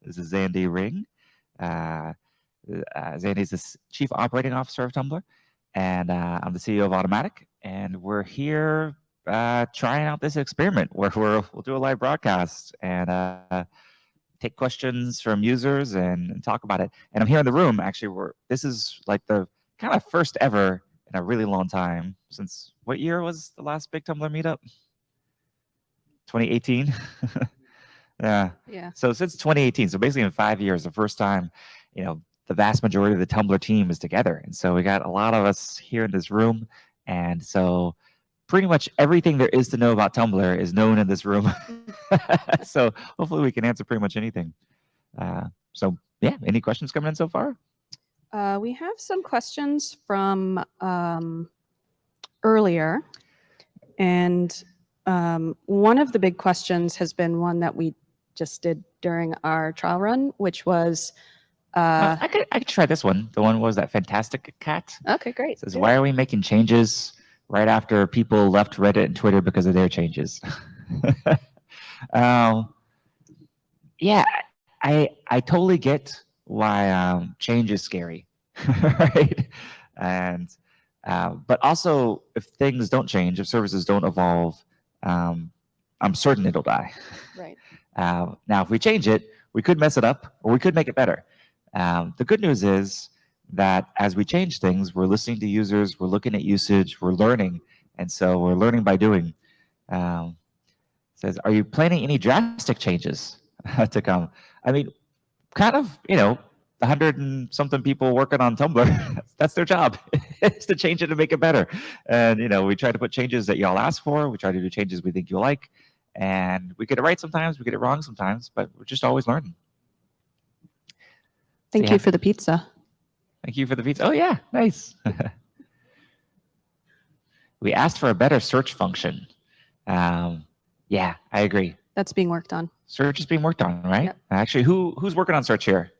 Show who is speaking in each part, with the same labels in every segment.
Speaker 1: This is Zandy Ring. Zandy's the Chief Operating Officer of Tumblr, and I'm the CEO of Automatic. And we're here trying out this experiment where we'll do a live broadcast and take questions from users and talk about it. And I'm here in the room. Actually, this is like the kind of first ever in a really long time since what year was the last big Tumblr meetup? 2018. Yeah. So since 2018, so basically in 5 years, the first time, the vast majority of the Tumblr team is together. And so we got a lot of us here in this room. And so pretty much everything there is to know about Tumblr is known in this room. So hopefully we can answer pretty much anything. So yeah, any questions coming in so far?
Speaker 2: We have some questions from earlier. And one of the big questions has been one that we just did during our trial run, which was
Speaker 1: I could try this one. The one was that fantastic cat.
Speaker 2: Okay, great.
Speaker 1: It says, why are we making changes right after people left Reddit and Twitter because of their changes? Yeah, I totally get why change is scary, right? And but also, if things don't change, if services don't evolve, I'm certain it'll die.
Speaker 2: Right.
Speaker 1: Now, if we change it, we could mess it up or we could make it better. The good news is that as we change things, we're listening to users, we're looking at usage, we're learning, and so we're learning by doing. Says, are you planning any drastic changes to come? I mean, kind of, 100 and something people working on Tumblr, that's their job, is to change it and make it better. And, we try to put changes that y'all ask for. We try to do changes we think you'll like. And we get it right sometimes, we get it wrong sometimes, but we're just always learning.
Speaker 2: Thank you for the pizza.
Speaker 1: Thank you for the pizza. Oh, yeah, nice. We asked for a better search function. Yeah, I agree.
Speaker 2: That's being worked on.
Speaker 1: Search is being worked on, right?
Speaker 2: Yep.
Speaker 1: Actually, who's working on search here?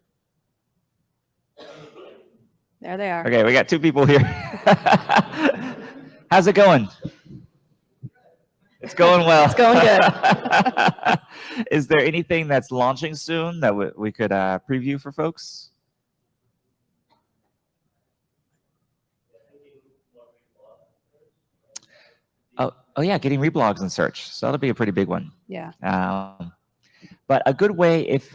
Speaker 2: There they are.
Speaker 1: Okay, we got 2 people here. How's it going? It's going well.
Speaker 2: It's going good.
Speaker 1: Is there anything that's launching soon that we could preview for folks? Oh yeah, getting reblogs in search. So that'll be a pretty big one.
Speaker 2: Yeah.
Speaker 1: But a good way if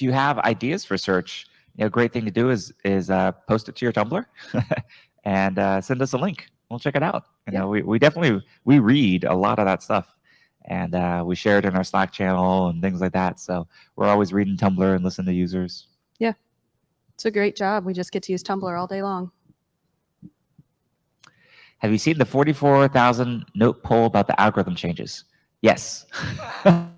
Speaker 1: you have ideas for search, a great thing to do is post it to your Tumblr and send us a link. We'll check it out. We definitely read a lot of that stuff, and we share it in our Slack channel and things like that. So we're always reading Tumblr and listening to users.
Speaker 2: Yeah, it's a great job. We just get to use Tumblr all day long.
Speaker 1: Have you seen the 44,000 note poll about the algorithm changes? Yes. I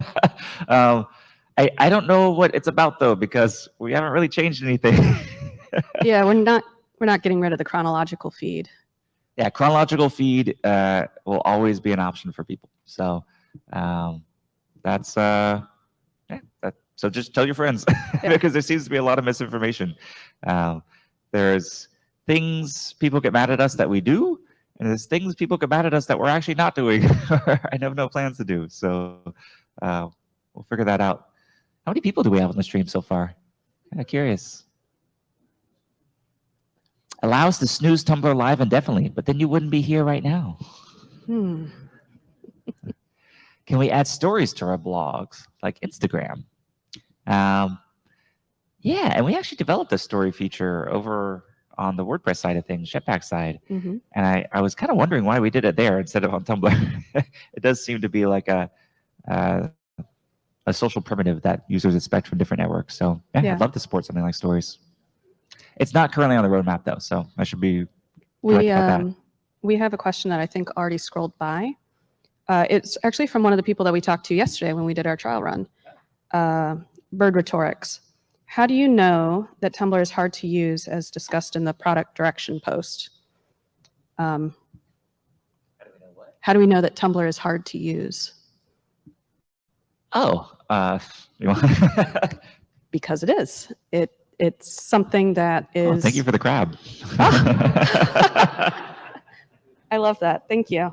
Speaker 1: don't know what it's about though, because we haven't really changed anything.
Speaker 2: Yeah, we're not getting rid of the chronological feed.
Speaker 1: Yeah, chronological feed will always be an option for people. So that's so just tell your friends because there seems to be a lot of misinformation. There's things people get mad at us that we do, and there's things people get mad at us that we're actually not doing or I have no plans to do. So we'll figure that out. How many people do we have on the stream so far? Kind of curious. Allows to snooze Tumblr live indefinitely, but then you wouldn't be here right now. Can we add stories to our blogs, like Instagram? Yeah, and we actually developed a story feature over on the WordPress side of things, Jetpack side.
Speaker 2: Mm-hmm.
Speaker 1: And I was kind of wondering why we did it there instead of on Tumblr. It does seem to be like a social primitive that users expect from different networks. So yeah, I'd love to support something like stories. It's not currently on the roadmap though, so I should be correct about that.
Speaker 2: We have a question that I think already scrolled by. It's actually from one of the people that we talked to yesterday when we did our trial run. Bird Rhetorics. How do you know that Tumblr is hard to use as discussed in the product direction post? How do we know that Tumblr is hard to use?
Speaker 1: Oh,
Speaker 2: Because it is. It's something that is...
Speaker 1: Oh, thank you for the crab.
Speaker 2: I love that. Thank you.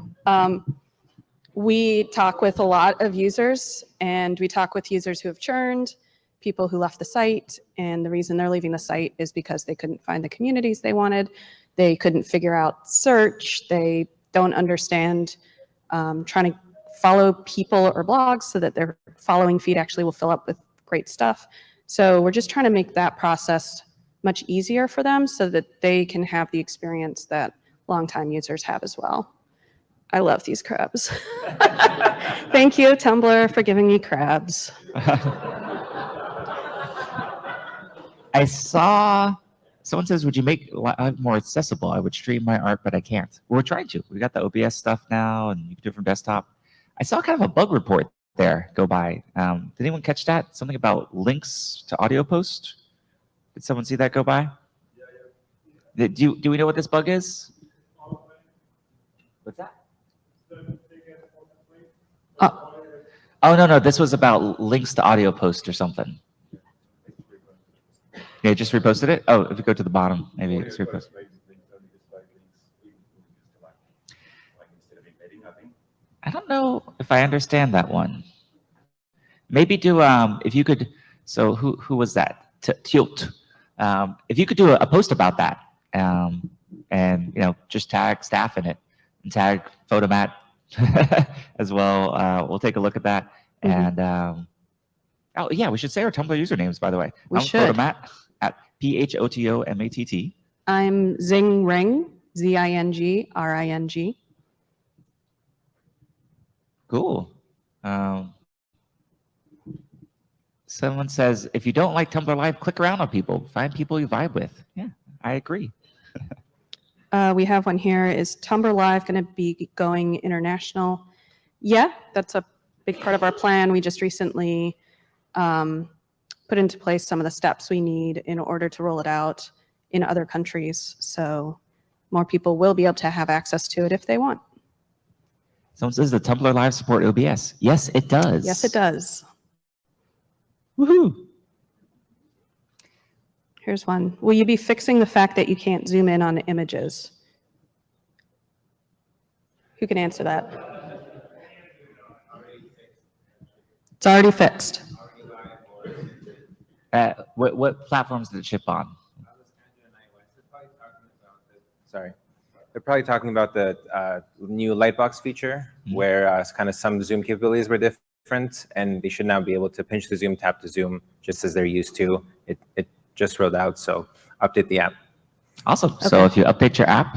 Speaker 2: We talk with a lot of users, and we talk with users who have churned, people who left the site, and the reason they're leaving the site is because they couldn't find the communities they wanted. They couldn't figure out search. They don't understand trying to follow people or blogs so that their following feed actually will fill up with great stuff. So we're just trying to make that process much easier for them so that they can have the experience that longtime users have as well. I love these crabs. Thank you, Tumblr, for giving me crabs.
Speaker 1: I saw someone says, would you make live more accessible? I would stream my art, but I can't. We're trying to. We got the OBS stuff now, and you can do it from desktop. I saw kind of a bug report there go by. Did anyone catch that? Something about links to audio post? Did someone see that go by? Yeah. Do we know what this bug is? What's that? Oh, no, this was about links to audio post or something. Yeah, just reposted it? Oh, if you go to the bottom, maybe it's reposted. I don't know if I understand that one. Maybe do, if you could, so who was that? Tilt. If you could do a post about that, and just tag staff in it, and tag Photomat as well. We'll take a look at that. And oh yeah, we should say our Tumblr usernames, by the way.
Speaker 2: We
Speaker 1: I'm
Speaker 2: should.
Speaker 1: Photomat at PHOTOMATT.
Speaker 2: I'm Zingring, ZINGRING.
Speaker 1: Cool. Someone says, if you don't like Tumblr Live, click around on people. Find people you vibe with. Yeah, I agree.
Speaker 2: We have one here. Is Tumblr Live going to be going international? Yeah, that's a big part of our plan. We just recently put into place some of the steps we need in order to roll it out in other countries. So more people will be able to have access to it if they want.
Speaker 1: Someone says the Tumblr Live support OBS. Yes, it does.
Speaker 2: Yes, it does.
Speaker 1: Woohoo!
Speaker 2: Here's one. Will you be fixing the fact that you can't zoom in on images? Who can answer that? It's already fixed.
Speaker 1: What platforms did it ship on?
Speaker 3: Sorry. They're probably talking about the new Lightbox feature, where kind of some zoom capabilities were different, and they should now be able to pinch the zoom, tap to zoom, just as they're used to. It just rolled out, so update the app.
Speaker 1: Awesome.
Speaker 2: Okay.
Speaker 1: So if you update your app,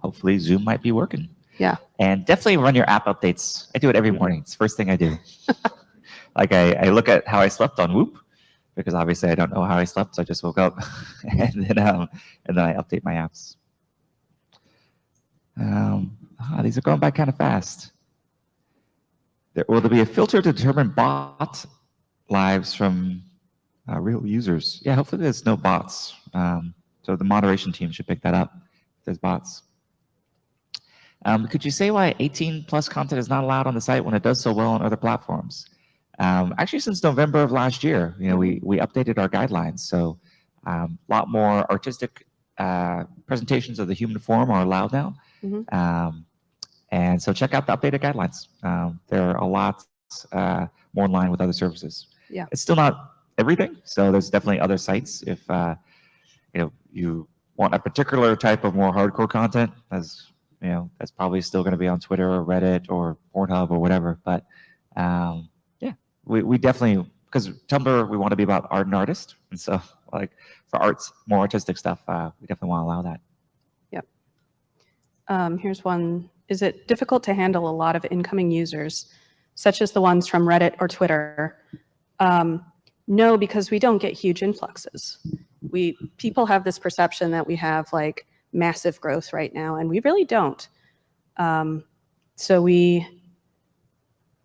Speaker 1: hopefully Zoom might be working.
Speaker 2: Yeah.
Speaker 1: And definitely run your app updates. I do it every morning. It's the first thing I do. Like I look at how I slept on Whoop, because obviously I don't know how I slept, so I just woke up, and then I update my apps. These are going by kind of fast. Will there be a filter to determine bot lives from real users? Yeah, hopefully there's no bots. So the moderation team should pick that up if there's bots. Could you say why 18+ content is not allowed on the site when it does so well on other platforms? Actually, since November of last year, we updated our guidelines. So a lot more artistic presentations of the human form are allowed now. And so check out the updated guidelines. They're a lot more in line with other services.
Speaker 2: Yeah.
Speaker 1: It's still not everything, so there's definitely other sites if you want a particular type of more hardcore content, as that's probably still going to be on Twitter or Reddit or Pornhub or whatever. But yeah, we definitely, because Tumblr, we want to be about art and artists, and so like for arts, more artistic stuff, we definitely want to allow that.
Speaker 2: Yep. Here's one. Is it difficult to handle a lot of incoming users, such as the ones from Reddit or Twitter? No, because we don't get huge influxes. People have this perception that we have like massive growth right now, and we really don't. So we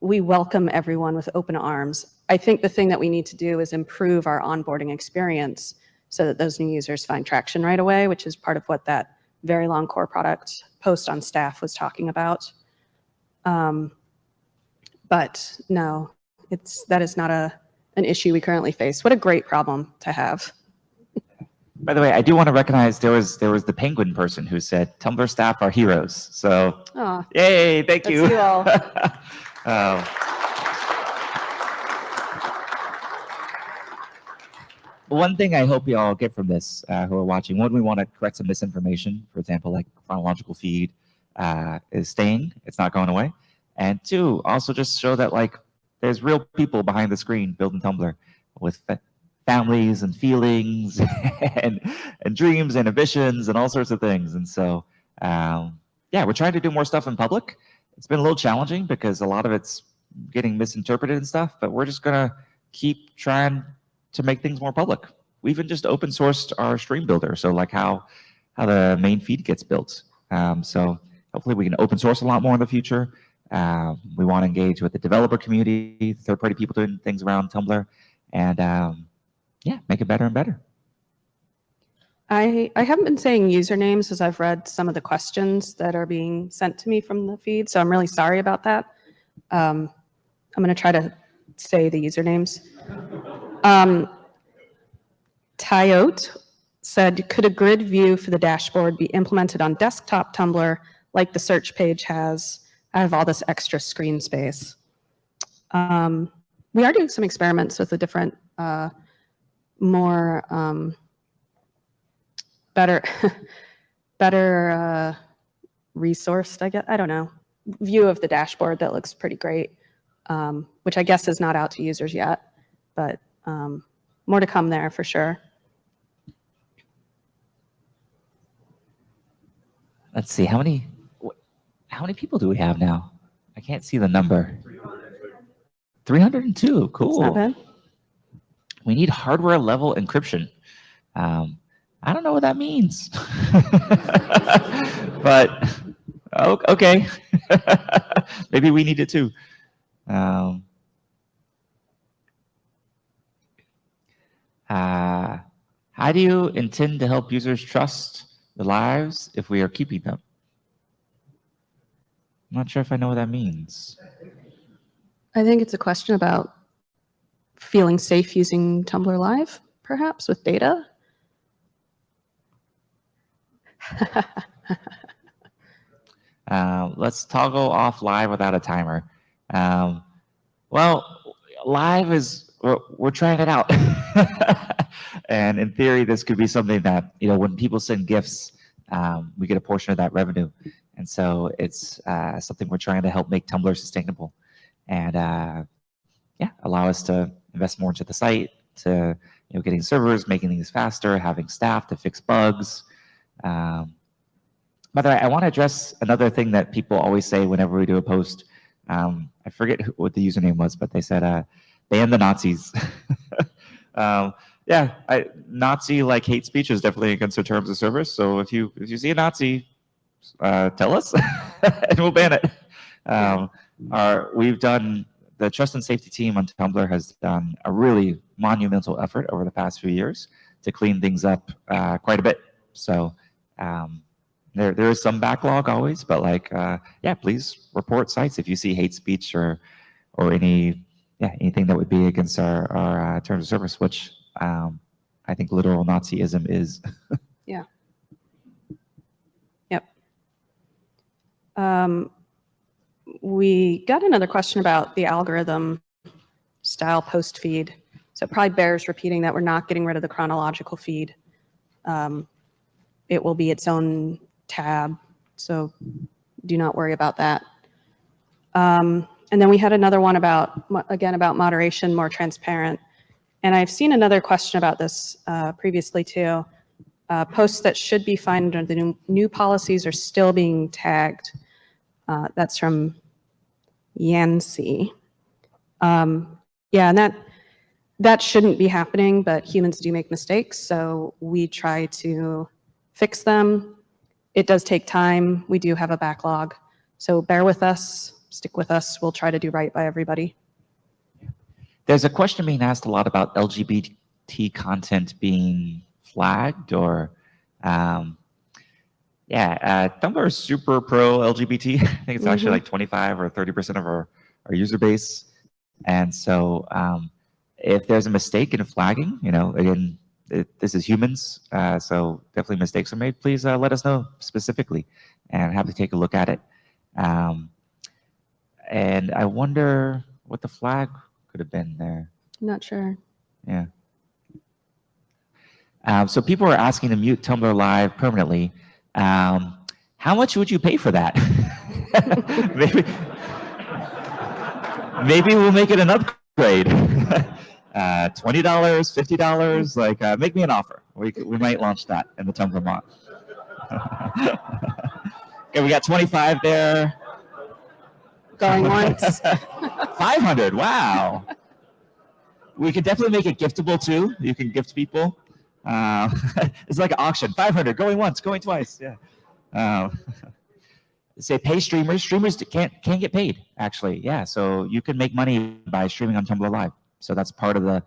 Speaker 2: welcome everyone with open arms. I think the thing that we need to do is improve our onboarding experience so that those new users find traction right away, which is part of what that very long core product post on staff was talking about. But no, that is not an issue we currently face. What a great problem to have.
Speaker 1: By the way, I do want to recognize there was the penguin person who said Tumblr staff are heroes. So,
Speaker 2: Oh,
Speaker 1: yay! Thank
Speaker 2: that's
Speaker 1: you.
Speaker 2: you all.
Speaker 1: Um, one thing I hope you all get from this, who are watching, one, we want to correct some misinformation. For example, like chronological feed is staying; it's not going away. And two, also just show that like there's real people behind the screen building Tumblr with families and feelings and dreams and ambitions and all sorts of things. And so, yeah, we're trying to do more stuff in public. It's been a little challenging because a lot of it's getting misinterpreted and stuff, but we're just gonna keep trying to make things more public. We even just open sourced our stream builder, so like how the main feed gets built. So hopefully we can open source a lot more in the future. We want to engage with the developer community, third-party people doing things around Tumblr, and yeah, make it better and better.
Speaker 2: I haven't been saying usernames as I've read some of the questions that are being sent to me from the feed, so I'm really sorry about that. I'm going to try to say the usernames. Tyote said, could a grid view for the dashboard be implemented on desktop Tumblr like the search page has? I have all this extra screen space. We are doing some experiments with a different, more better resourced, I guess, I don't know, view of the dashboard that looks pretty great, which I guess is not out to users yet, but more to come there for sure.
Speaker 1: Let's see, how many people do we have now? I can't see the number. 302, cool.
Speaker 2: Not bad.
Speaker 1: We need hardware level encryption. I don't know what that means, but okay. Maybe we need it too. How do you intend to help users trust the lives if we are keeping them? I'm not sure if I know what that means.
Speaker 2: I think it's a question about feeling safe using Tumblr Live, perhaps, with data.
Speaker 1: Let's toggle off live without a timer. Well, live is, we're trying it out. And in theory, this could be something that, when people send gifts, we get a portion of that revenue. And so it's something we're trying to help make Tumblr sustainable. And yeah, allow us to invest more into the site, to getting servers, making things faster, having staff to fix bugs. By the way, I want to address another thing that people always say whenever we do a post. I forget what the username was, but they said, ban the Nazis. Yeah, Nazi like hate speech is definitely against the terms of service. So if you see a Nazi, tell us and we'll ban it. We've done, the trust and safety team on Tumblr has done a really monumental effort over the past few years to clean things up quite a bit. So there is some backlog always, but yeah, please report sites if you see hate speech or anything that would be against our terms of service, which I think literal Nazism is.
Speaker 2: Yeah. Yep. We got another question about the algorithm style post feed. So it probably bears repeating that we're not getting rid of the chronological feed. It will be its own tab, so do not worry about that. And then we had another one about moderation, more transparent. And I've seen another question about this previously too. Posts that should be fine under the new policies are still being tagged. That's from Yancy. Yeah, and that shouldn't be happening, but humans do make mistakes, so we try to fix them. It does take time. We do have a backlog, so bear with us, stick with us. We'll try to do right by everybody.
Speaker 1: There's a question being asked a lot about LGBT content being flagged or, Tumblr is super pro LGBT. I think it's actually like 25 or 30% of our user base. And so if there's a mistake in flagging, again, this is humans, so definitely mistakes are made. Please let us know specifically, and happy to take a look at it. And I wonder what the flag could have been there.
Speaker 2: I'm not sure.
Speaker 1: Yeah. So people are asking to mute Tumblr Live permanently. How much would you pay for that? maybe we'll make it an upgrade. $20, $50, like make me an offer. We might launch that in the Tumblr mod. Okay, we got 25 there.
Speaker 2: Going once.
Speaker 1: 500, wow. We could definitely make it giftable too. You can gift people. It's like an auction. 500, going once, going twice. Yeah. Say pay streamers. Streamers can't get paid, actually. Yeah, so you can make money by streaming on Tumblr Live. So that's part of the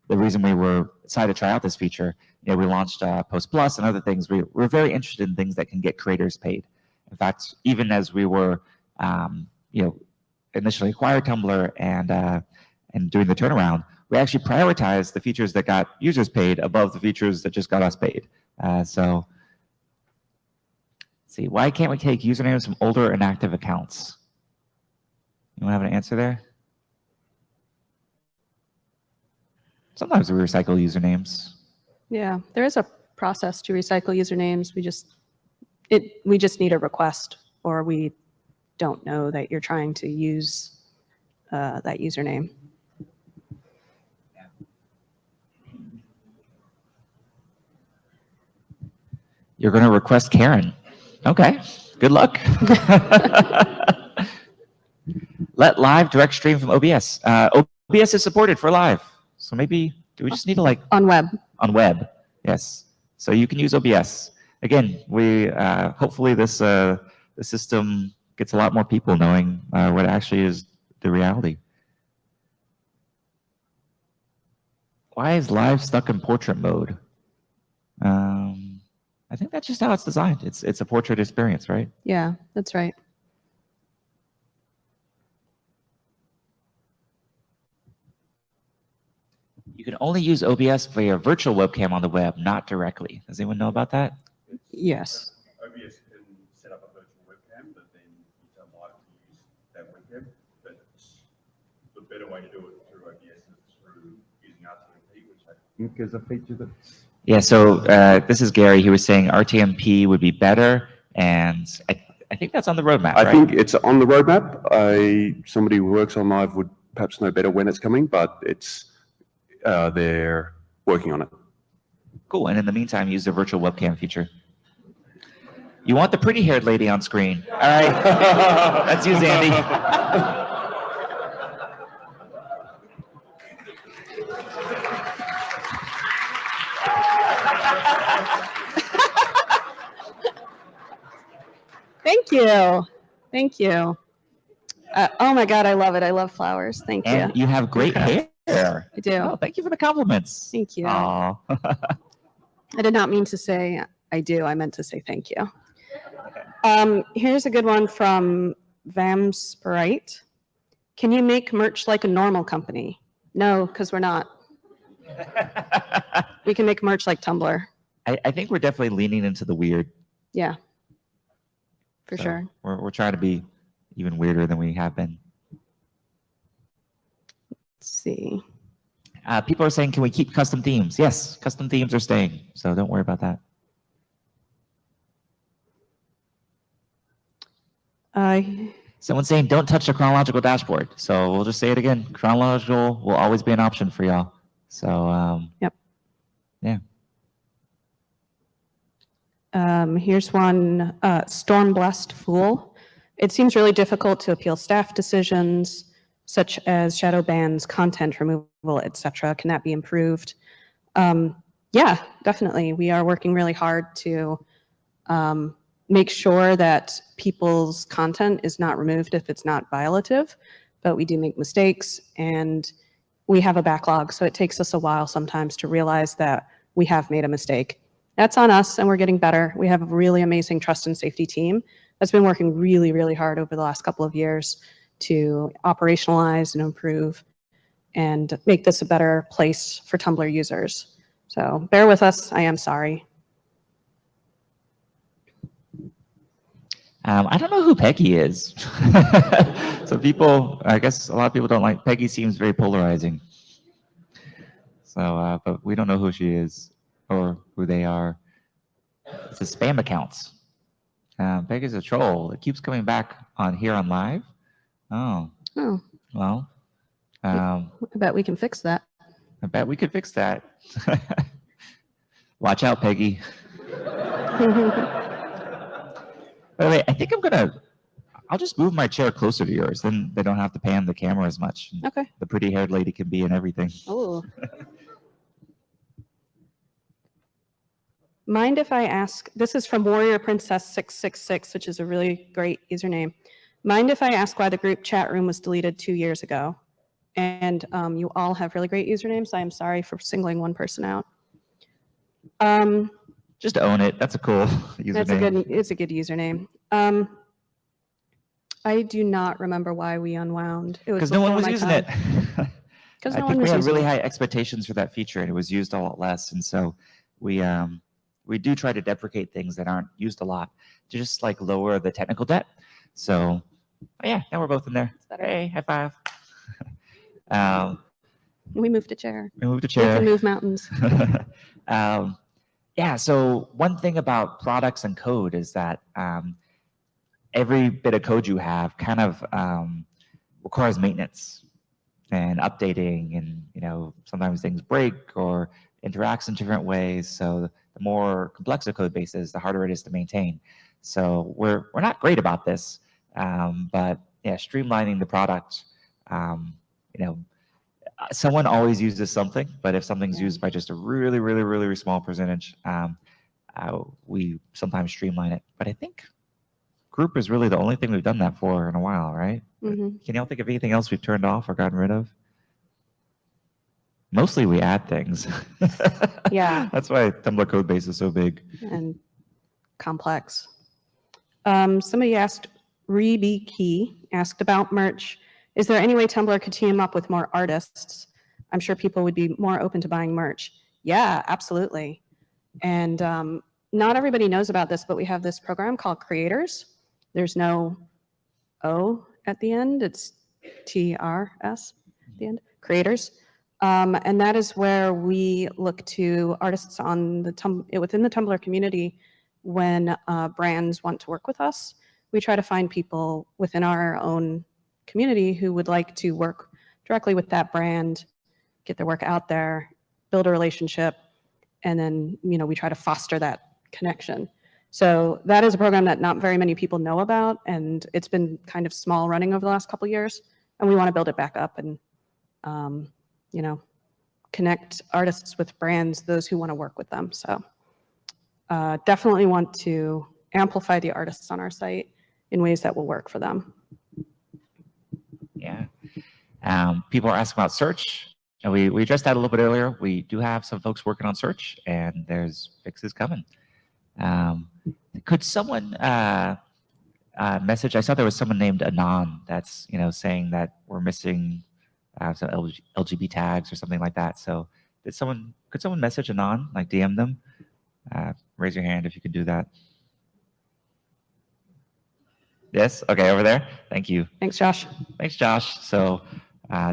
Speaker 1: reason we were excited to try out this feature. You know, we launched Post Plus and other things. We're very interested in things that can get creators paid. In fact, even as we were, initially acquired Tumblr and doing the turnaround, we actually prioritized the features that got users paid above the features that just got us paid. So, let's see, why can't we take usernames from older inactive accounts? You want to have an answer there? Sometimes we recycle usernames.
Speaker 2: Yeah, there is a process to recycle usernames. We just need a request, or we don't know that you're trying to use that username.
Speaker 1: You're going to request Karen. Okay, good luck. Let live direct stream from OBS. OBS is supported for live. So maybe, do we just need to
Speaker 2: on web?
Speaker 1: On web, yes. So you can use OBS. Again, we hopefully this the system gets a lot more people knowing what actually is the reality. Why is live stuck in portrait mode? I think that's just how it's designed. It's a portrait experience, right?
Speaker 2: Yeah, that's right.
Speaker 1: You can only use OBS via virtual webcam on the web, not directly. Does anyone know about that?
Speaker 2: Yes.
Speaker 4: OBS can set up a virtual webcam, but then it's unlikely to use that webcam. But the better way to do it through OBS is through using RTMP, which I think is a feature that.
Speaker 1: Yeah, so this is Gary. He was saying RTMP would be better, and I think that's on the roadmap,
Speaker 4: I
Speaker 1: right?
Speaker 4: think it's on the roadmap. Somebody who works on Live would perhaps know better when it's coming, but it's they're working on it.
Speaker 1: Cool, and in the meantime, use the virtual webcam feature. You want the pretty-haired lady on screen. All right, let's use Andy.
Speaker 2: Thank you. Thank you. Oh my God, I love it. I love flowers. Thank you.
Speaker 1: And you have great hair.
Speaker 2: I do.
Speaker 1: Oh, thank you for the compliments.
Speaker 2: Thank you.
Speaker 1: Aw.
Speaker 2: I did not mean to say I do. I meant to say thank you. Here's a good one from Vamsprite. Can you make merch like a normal company? No, because we're not. We can make merch like Tumblr.
Speaker 1: I think we're definitely leaning into the weird.
Speaker 2: Yeah, for
Speaker 1: So
Speaker 2: sure.
Speaker 1: We're trying to be even weirder than we have been.
Speaker 2: Let's see.
Speaker 1: People are saying, can we keep custom themes? Yes, custom themes are staying, so don't worry about that. Someone's saying, don't touch the chronological dashboard. So we'll just say it again. Chronological will always be an option for y'all. So,
Speaker 2: Yep.
Speaker 1: Yeah.
Speaker 2: Here's one, Storm Blessed Fool. It seems really difficult to appeal staff decisions, such as shadow bans, content removal, etc. Can that be improved? Yeah, definitely. We are working really hard to make sure that people's content is not removed if it's not violative, but we do make mistakes and we have a backlog, so it takes us a while sometimes to realize that we have made a mistake. That's on us, and we're getting better. We have a really amazing trust and safety team that's been working really, really hard over the last couple of years to operationalize and improve and make this a better place for Tumblr users. So bear with us. I am sorry.
Speaker 1: I don't know who Peggy is. So people, I guess a lot of people don't like, Peggy seems very polarizing. So, but we don't know who she is or who they are. It's a spam accounts. Peggy's a troll. It keeps coming back on here on live. Oh,
Speaker 2: Oh,
Speaker 1: well,
Speaker 2: I bet we can fix that.
Speaker 1: I bet we could fix that. Watch out, Peggy. By the way, I think I'll just move my chair closer to yours. Then they don't have to pan the camera as much.
Speaker 2: Okay.
Speaker 1: The pretty haired lady can be in everything.
Speaker 2: Oh. Mind if I ask, this is from Warrior Princess 666, which is a really great username. Mind if I ask why the group chat room was deleted 2 years ago? And you all have really great usernames. I am sorry for singling one person out.
Speaker 1: Just own it. That's a cool username.
Speaker 2: It's a good username. I do not remember why we unwound. It was
Speaker 1: Because no one
Speaker 2: before
Speaker 1: was
Speaker 2: my
Speaker 1: using
Speaker 2: time.
Speaker 1: it.
Speaker 2: Because
Speaker 1: I
Speaker 2: no
Speaker 1: think
Speaker 2: one
Speaker 1: we
Speaker 2: was
Speaker 1: had
Speaker 2: using
Speaker 1: really
Speaker 2: it.
Speaker 1: high expectations for that feature, and it was used a lot less. And so we do try to deprecate things that aren't used a lot to just like lower the technical debt. So yeah, now we're both in there.
Speaker 2: better.
Speaker 1: Hey, high five.
Speaker 2: We moved a chair.
Speaker 1: We moved a
Speaker 2: We
Speaker 1: chair.
Speaker 2: can move mountains.
Speaker 1: Yeah, so one thing about products and code is that every bit of code you have kind of requires maintenance and updating, and sometimes things break or interacts in different ways. So the more complex a code base is, the harder it is to maintain. So we're not great about this, but yeah, streamlining the product. Someone always uses something, but if something's used by just a really, really, really small percentage, we sometimes streamline it. But I think group is really the only thing we've done that for in a while, right?
Speaker 2: Mhm.
Speaker 1: Can y'all think of anything else we've turned off or gotten rid of? Mostly we add things.
Speaker 2: Yeah.
Speaker 1: That's why Tumblr code base is so big.
Speaker 2: And complex. Somebody asked, Rebe Key asked about merch. Is there any way Tumblr could team up with more artists? I'm sure people would be more open to buying merch. Yeah, absolutely. And not everybody knows about this, but we have this program called Creators. There's no O at the end. It's TRS at the end. Creators. And that is where we look to artists on within the Tumblr community when brands want to work with us. We try to find people within our own community who would like to work directly with that brand, get their work out there, build a relationship, and then we try to foster that connection. So that is a program that not very many people know about, and it's been kind of small running over the last couple of years, and we want to build it back up and connect artists with brands, those who want to work with them. So definitely want to amplify the artists on our site in ways that will work for them.
Speaker 1: Yeah. People are asking about search. And we addressed that a little bit earlier. We do have some folks working on search, and there's fixes coming. Could someone message? I saw there was someone named Anon that's saying that we're missing some LGB tags or something like that. So could someone message Anon, like DM them? Raise your hand if you could do that. Yes. Okay, over there. Thank you.
Speaker 2: Thanks, Josh.
Speaker 1: Thanks, Josh. So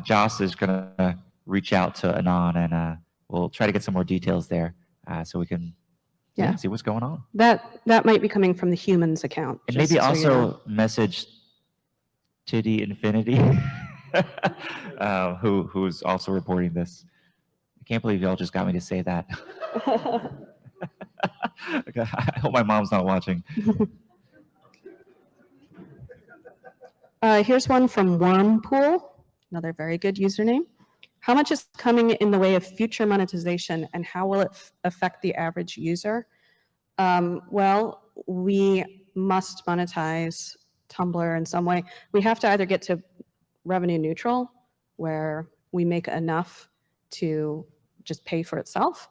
Speaker 1: Josh is gonna reach out to Anon, and we'll try to get some more details there, so we can see what's going on.
Speaker 2: That might be coming from the humans account.
Speaker 1: And maybe also message Titty Infinity, who's also reporting this. I can't believe y'all just got me to say that. Okay, I hope my mom's not watching.
Speaker 2: Here's one from Wormpool, another very good username. How much is coming in the way of future monetization, and how will it affect the average user? Well, we must monetize Tumblr in some way. We have to either get to revenue neutral, where we make enough to just pay for itself.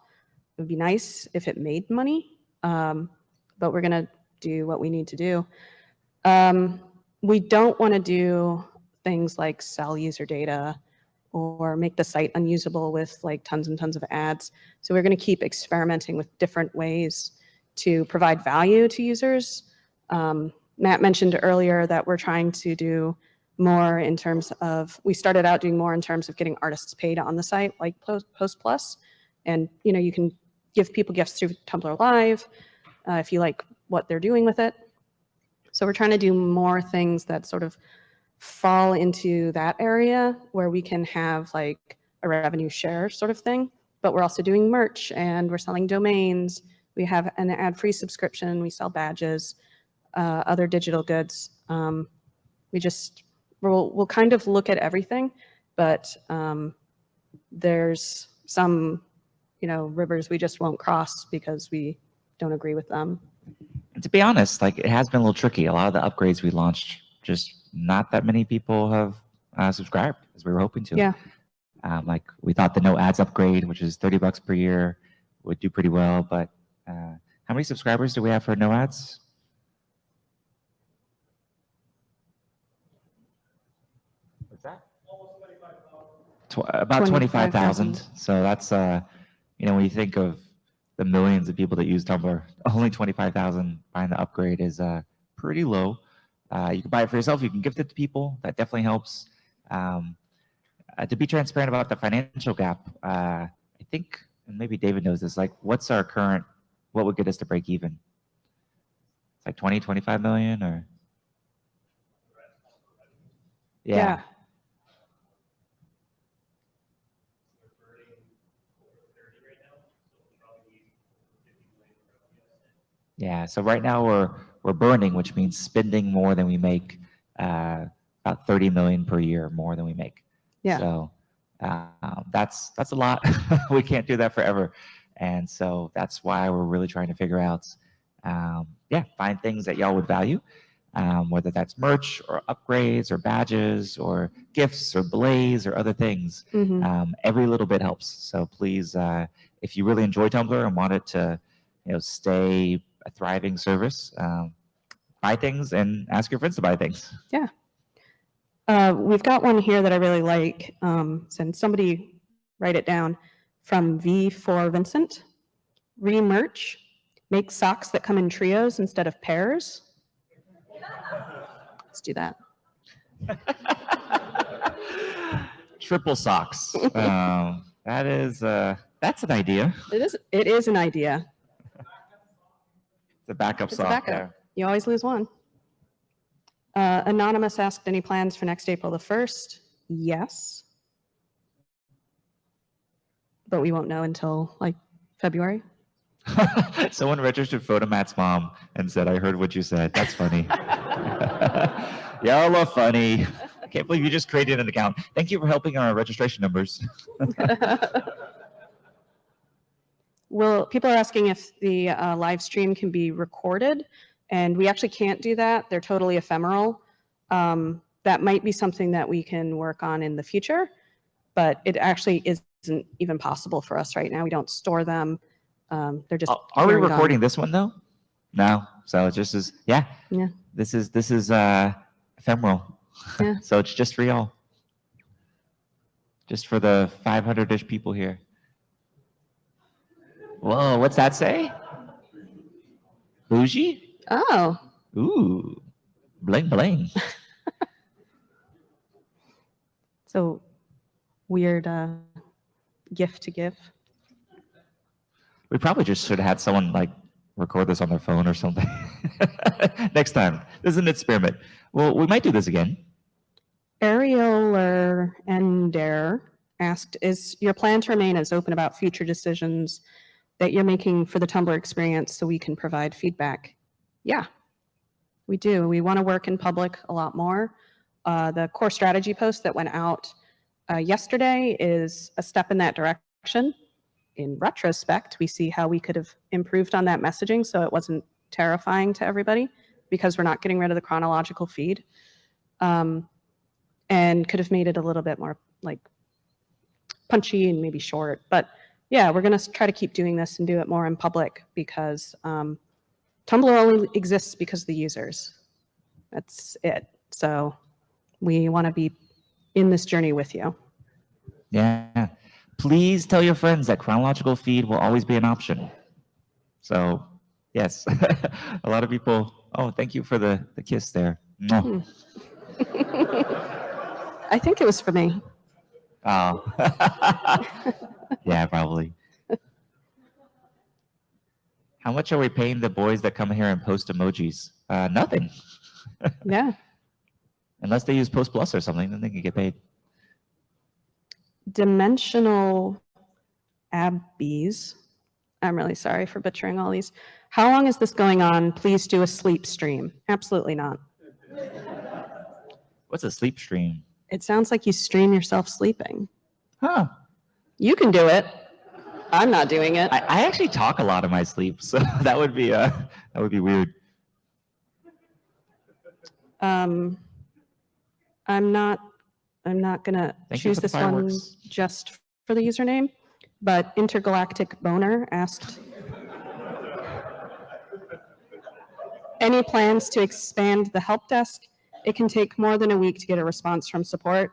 Speaker 2: It would be nice if it made money, but we're going to do what we need to do. We don't want to do things like sell user data or make the site unusable with like tons and tons of ads. So we're going to keep experimenting with different ways to provide value to users. Matt mentioned earlier that we're trying to do more in terms of, we started out doing more in terms of getting artists paid on the site, like Post Plus. And, you know, you can give people gifts through Tumblr Live if you like what they're doing with it. So we're trying to do more things that sort of fall into that area where we can have like a revenue share sort of thing. But we're also doing merch and we're selling domains. We have an ad-free subscription. We sell badges, other digital goods. We'll kind of look at everything, but there's some, you know, rivers we just won't cross because we don't agree with them.
Speaker 1: And to be honest, like, it has been a little tricky. A lot of the upgrades we launched, just not that many people have subscribed as we were hoping to.
Speaker 2: Yeah.
Speaker 1: Like, we thought the no ads upgrade, which is $30 per year, would do pretty well. But how many subscribers do we have for no ads? What's that? About 25,000. So that's, you know, when you think of the millions of people that use Tumblr, only 25,000 buying the upgrade is pretty low. You can buy it for yourself. You can gift it to people. That definitely helps. To be transparent about the financial gap, I think, and maybe David knows this, like, what's our current, what would get us to break even? It's like 20, 25 million or? Yeah. Yeah, so right now we're burning, which means spending more than we make, about 30 million per year more than we make.
Speaker 2: Yeah.
Speaker 1: So that's a lot. We can't do that forever, and so that's why we're really trying to figure out, find things that y'all would value, whether that's merch or upgrades or badges or gifts or blaze or other things. Every little bit helps. So please, if you really enjoy Tumblr and want it to, you know, stay a thriving service, buy things and ask your friends to buy things.
Speaker 2: Yeah. We've got one here that I really like. Since somebody write it down, from V for Vincent. Remerch, make socks that come in trios instead of pairs. Let's do that.
Speaker 1: Triple socks. That's an idea.
Speaker 2: It is an idea.
Speaker 1: It's a backup
Speaker 2: It's
Speaker 1: sock.
Speaker 2: a backup. You always lose one. Anonymous asked, any plans for next April the 1st? Yes. But we won't know until like February.
Speaker 1: Someone registered Photomat's mom and said, I heard what you said. That's funny. Y'all are funny. I can't believe you just created an account. Thank you for helping our registration numbers.
Speaker 2: Well, people are asking if the live stream can be recorded, and we actually can't do that. They're totally ephemeral. That might be something that we can work on in the future, but it actually isn't even possible for us right now. We don't store them. They're just.
Speaker 1: Are we
Speaker 2: here and gone.
Speaker 1: recording this one though? No. So it just is. Yeah.
Speaker 2: Yeah.
Speaker 1: This is ephemeral.
Speaker 2: Yeah.
Speaker 1: So it's just for y'all. Just for the 500-ish people here. Whoa, what's that say? Bougie?
Speaker 2: Oh.
Speaker 1: Ooh, bling bling.
Speaker 2: So weird gift to give.
Speaker 1: We probably just should have had someone like record this on their phone or something. Next time. This is an experiment. Well, we might do this again.
Speaker 2: Arioler Ender asked, is your plan to remain as open about future decisions that you're making for the Tumblr experience so we can provide feedback? Yeah, we do. We want to work in public a lot more. The core strategy post that went out yesterday is a step in that direction. In retrospect, we see how we could have improved on that messaging so it wasn't terrifying to everybody, because we're not getting rid of the chronological feed, and could have made it a little bit more like punchy and maybe short. But yeah, we're going to try to keep doing this and do it more in public, because Tumblr only exists because of the users. That's it. So we want to be in this journey with you.
Speaker 1: Yeah. Please tell your friends that chronological feed will always be an option. So, yes, a lot of people. Oh, thank you for the kiss there. Mwah.
Speaker 2: I think it was for me.
Speaker 1: Oh, yeah, probably. How much are we paying the boys that come here and post emojis? Nothing.
Speaker 2: Yeah.
Speaker 1: Unless they use Post Plus or something, then they can get paid.
Speaker 2: Dimensional Abbees. I'm really sorry for butchering all these. How long is this going on? Please do a sleep stream. Absolutely not.
Speaker 1: What's a sleep stream?
Speaker 2: It sounds like you stream yourself sleeping.
Speaker 1: Huh.
Speaker 2: You can do it. I'm not doing it.
Speaker 1: I actually talk a lot in my sleep, so that would be weird.
Speaker 2: I'm not gonna
Speaker 1: Thank you
Speaker 2: choose
Speaker 1: for the
Speaker 2: this one
Speaker 1: fireworks.
Speaker 2: just for the username, but Intergalactic Boner asked, any plans to expand the help desk? It can take more than a week to get a response from support.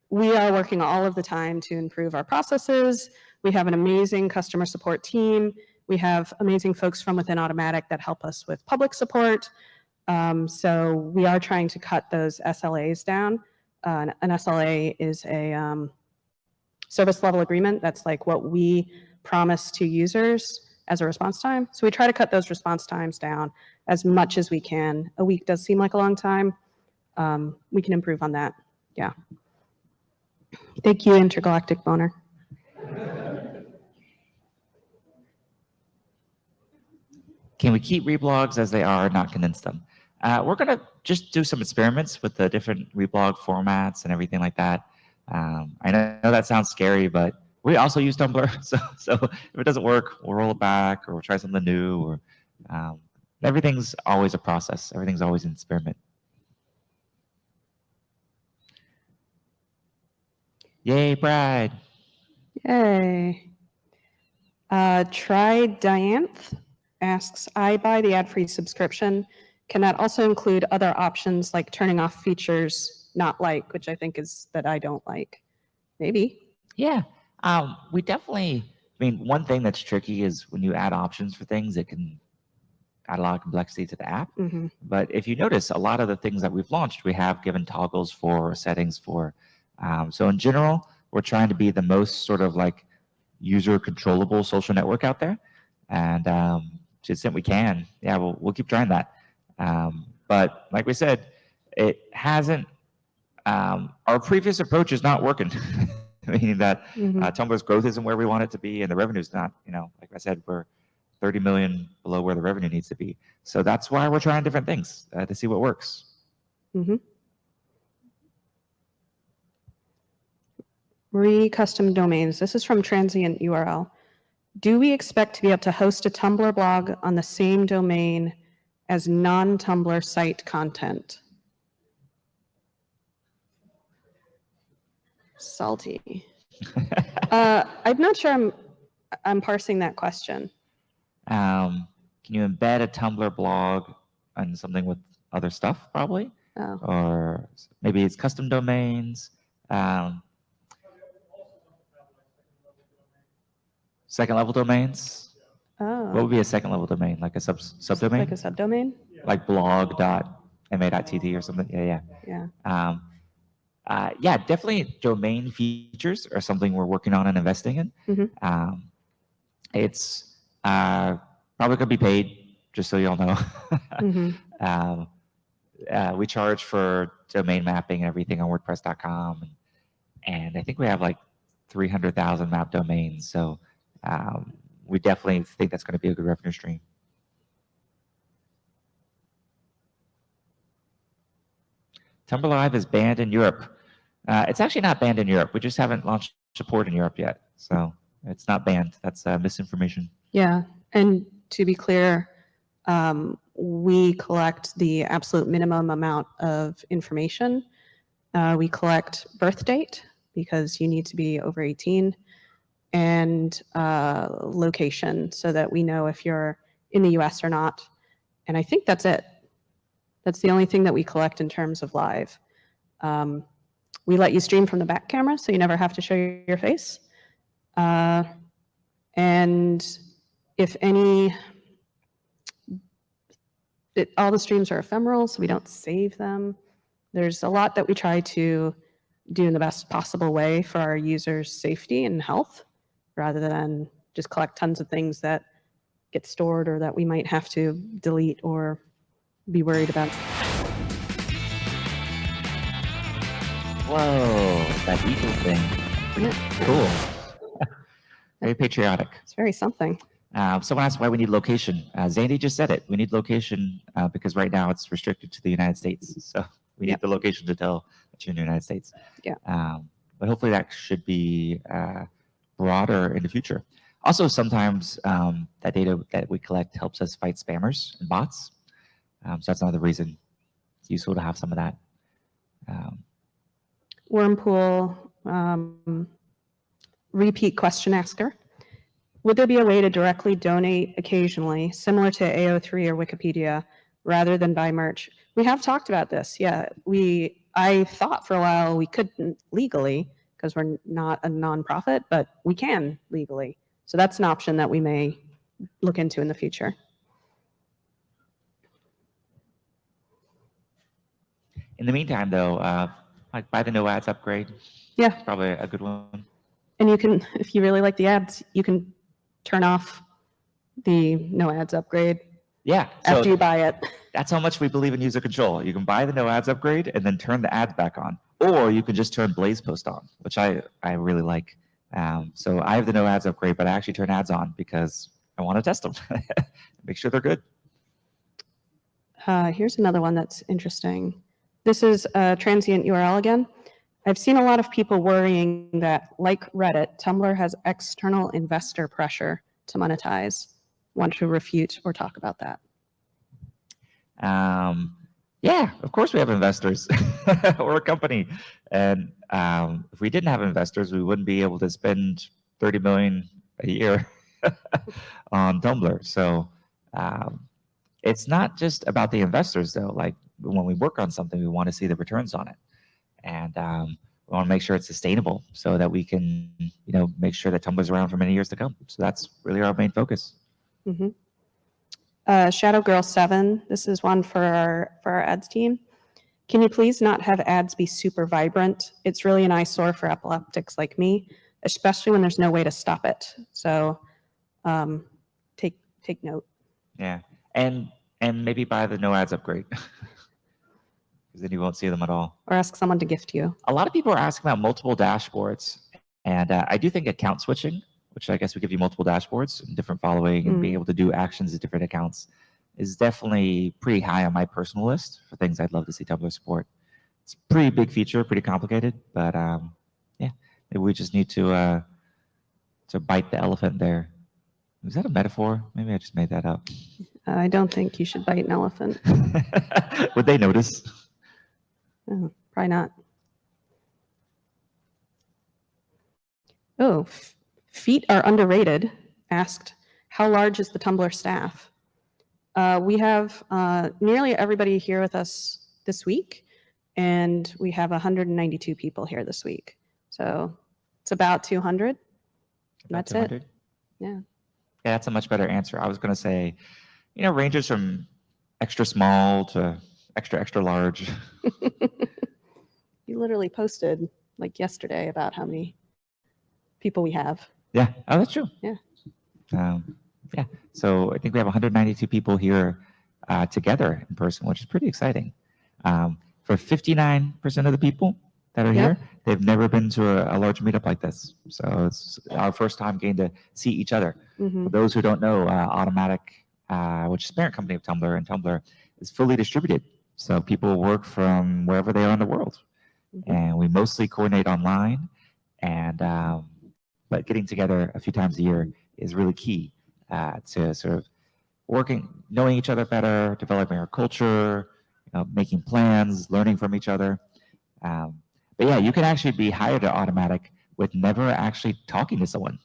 Speaker 2: We are working all of the time to improve our processes. We have an amazing customer support team. We have amazing folks from within Automatic that help us with public support. So we are trying to cut those SLAs down. An SLA is a service level agreement. That's like what we promise to users as a response time. So we try to cut those response times down as much as we can. A week does seem like a long time. We can improve on that. Yeah. Thank you, Intergalactic Boner.
Speaker 1: Can we keep reblogs as they are, not condense them? We're going to just do some experiments with the different reblog formats and everything like that. I know that sounds scary, but we also use Tumblr. So if it doesn't work, we'll roll it back or we'll try something new. Or everything's always a process. Everything's always an experiment. Yay, Pride.
Speaker 2: Yay. Try Dianth asks, I buy the ad-free subscription. Can that also include other options like turning off features not like, which I think is that I don't like? Maybe.
Speaker 1: Yeah, we definitely, I mean, one thing that's tricky is when you add options for things, it can add a lot of complexity to the app.
Speaker 2: Mm-hmm.
Speaker 1: But if you notice, a lot of the things that we've launched, we have given toggles for, settings for. So in general, we're trying to be the most sort of like user controllable social network out there. And to the extent we can, yeah, we'll keep trying that. But like we said, it hasn't, our previous approach is not working. Meaning that Tumblr's growth isn't where we want it to be, and the revenue's not, like I said, we're 30 million below where the revenue needs to be. So that's why we're trying different things to see what works.
Speaker 2: Mm-hmm. Re-custom domains. This is from Transient URL. Do we expect to be able to host a Tumblr blog on the same domain as non-Tumblr site content? Salty. I'm not sure I'm parsing that question.
Speaker 1: Can you embed a Tumblr blog on something with other stuff, probably?
Speaker 2: Oh.
Speaker 1: Or maybe it's custom domains. Second level domains?
Speaker 2: Oh.
Speaker 1: What would be a second level domain? Like a subdomain?
Speaker 2: Like a subdomain?
Speaker 1: Like blog.ma.tt or something? Yeah.
Speaker 2: Yeah.
Speaker 1: Yeah, definitely domain features are something we're working on and investing in.
Speaker 2: Mm-hmm.
Speaker 1: It's probably going to be paid, just so you all know.
Speaker 2: Mm-hmm.
Speaker 1: We charge for domain mapping and everything on WordPress.com. And I think we have like 300,000 map domains. So we definitely think that's going to be a good revenue stream. Tumblr Live is banned in Europe. It's actually not banned in Europe. We just haven't launched support in Europe yet. So it's not banned. That's misinformation.
Speaker 2: Yeah. And to be clear, we collect the absolute minimum amount of information. We collect birth date because you need to be over 18 and location so that we know if you're in the US or not. And I think that's it. That's the only thing that we collect in terms of live. We let you stream from the back camera, so you never have to show your face. And if any, all the streams are ephemeral, so we don't save them. There's a lot that we try to do in the best possible way for our users' safety and health, rather than just collect tons of things that get stored or that we might have to delete or be worried about.
Speaker 1: Whoa, that eagle thing.
Speaker 2: Yeah,
Speaker 1: Cool. Very patriotic.
Speaker 2: it's very something.
Speaker 1: Someone asked why we need location. Zandy just said it. We need location because right now it's restricted to the United States. So we need the location to tell that you're in the United States.
Speaker 2: Yeah.
Speaker 1: But hopefully that should be broader in the future. Also, sometimes that data that we collect helps us fight spammers and bots. So that's another reason it's useful to have some of that.
Speaker 2: Wormpool, repeat question asker. Would there be a way to directly donate occasionally, similar to AO3 or Wikipedia, rather than buy merch? We have talked about this. Yeah, I thought for a while we couldn't legally because we're not a nonprofit, but we can legally. So that's an option that we may look into in the future.
Speaker 1: In the meantime, though, like buy the no ads upgrade.
Speaker 2: Yeah.
Speaker 1: It's probably a good one.
Speaker 2: And you can, if you really like the ads, you can turn off the no ads upgrade
Speaker 1: Yeah.
Speaker 2: after you buy it.
Speaker 1: That's how much we believe in user control. You can buy the no ads upgrade and then turn the ads back on, or you can just turn Blaze Post on, which I really like. So I have the no ads upgrade, but I actually turn ads on because I want to test them, make sure they're good.
Speaker 2: Here's another one that's interesting. This is a transient URL again. I've seen a lot of people worrying that, like Reddit, Tumblr has external investor pressure to monetize. Want to refute or talk about that?
Speaker 1: Yeah, of course we have investors. We're a company. And if we didn't have investors, we wouldn't be able to spend $30 million a year on Tumblr. So it's not just about the investors, though. Like when we work on something, we want to see the returns on it. And we want to make sure it's sustainable so that we can, make sure that Tumblr's around for many years to come. So that's really our main focus.
Speaker 2: Mm-hmm. Shadow Girl 7, this is one for our ads team. Can you please not have ads be super vibrant? It's really an eyesore for epileptics like me, especially when there's no way to stop it. So take note.
Speaker 1: Yeah, and maybe buy the no ads upgrade because then you won't see them at all.
Speaker 2: Or ask someone to gift you.
Speaker 1: A lot of people are asking about multiple dashboards, and I do think account switching, which I guess would give you multiple dashboards and different following and being able to do actions at different accounts, is definitely pretty high on my personal list for things I'd love to see Tumblr support. It's a pretty big feature, pretty complicated, but yeah, maybe we just need to bite the elephant there. Is that a metaphor? Maybe I just made that up.
Speaker 2: I don't think you should bite an elephant.
Speaker 1: Would they notice?
Speaker 2: Oh, probably not. Oh, feet are underrated. Asked, how large is the Tumblr staff? We have nearly everybody here with us this week, and we have 192 people here this week. So it's about 200. That's 200. It. Yeah.
Speaker 1: Yeah, that's a much better answer. I was going to say, ranges from extra small to extra large.
Speaker 2: You literally posted like yesterday about how many people we have.
Speaker 1: Yeah. Oh, that's true.
Speaker 2: Yeah.
Speaker 1: Yeah. So I think we have 192 people here together in person, which is pretty exciting. For 59% of the people that are here, they've never been to a large meetup like this. So it's our first time getting to see each other.
Speaker 2: Mm-hmm.
Speaker 1: For those who don't know, Automatic, which is the parent company of Tumblr, and Tumblr is fully distributed. So people work from wherever they are in the world. Mm-hmm. And we mostly coordinate online. And but getting together a few times a year is really key to sort of knowing each other better, developing our culture, making plans, learning from each other. But yeah, you can actually be hired at Automatic with never actually talking to someone.